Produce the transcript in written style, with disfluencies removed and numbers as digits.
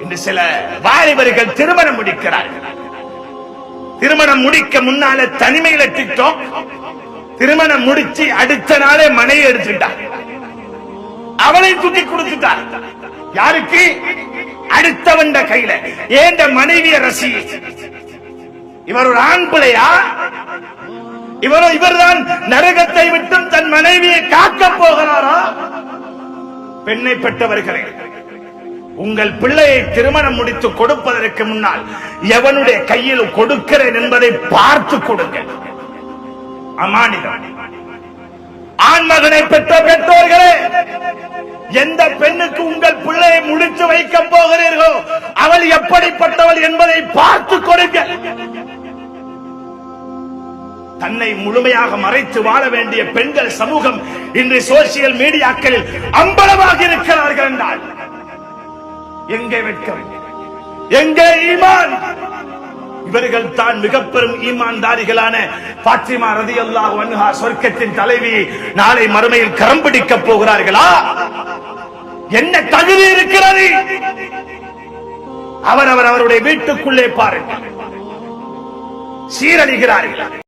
இன்று சில வாலிபர்கள் திருமணம் முடிக்கிறார்கள். திருமணம் முடிக்க முன்னால தனிமையில டிக்டாக், திருமணம் முடிச்சு அடுத்த நாளே மனைவி எடுத்துட்டார், அவளை தூக்கி கொடுத்துட்டார். யாருக்கு? அடுத்தவன் கையில. ஏண்ட மனைவிய ரசி. இவர் ஒரு ஆண் பிள்ளையா? இவர்தான் நரகத்தை விட்டு தன் மனைவியை காக்க போகிறாரா? பெண்ணை பெற்றவர்களே, உங்கள் பிள்ளையை திருமணம் முடித்து கொடுப்பதற்கு முன்னால் எவனுடைய கையில் கொடுக்கிறேன் என்பதை பார்த்து கொடுங்க. அமானிதம். ஆண் மகனை பெற்ற பெற்றோர்களே, எந்த பெண்ணுக்கு உங்கள் பிள்ளையை முடித்து வைக்க போகிறீர்களோ அவள் எப்படிப்பட்டவள் என்பதை பார்த்து கொடுங்க. தன்னை முழுமையாக மறைத்து வாழ வேண்டிய பெண்கள் சமூகம் இன்று சோசியல் மீடியாக்களில் அம்பலமாக இருக்கிறார்கள் என்றால் எங்கே வெட்கம், எங்கே ஈமான்? இவர்கள் தான் மிக பெரும் ஈமான்தாரிகளான பாத்திமா ரலியல்லாஹு அன்ஹா சொர்க்கத்தின் தலைவி நாளை மறுமையில் கரம் பிடிக்கப் போகிறார்களா? என்ன தகுதி இருக்கிறது? அவருடைய வீட்டுக்குள்ளே பாருங்கள், சீரழிகிறார்கள்.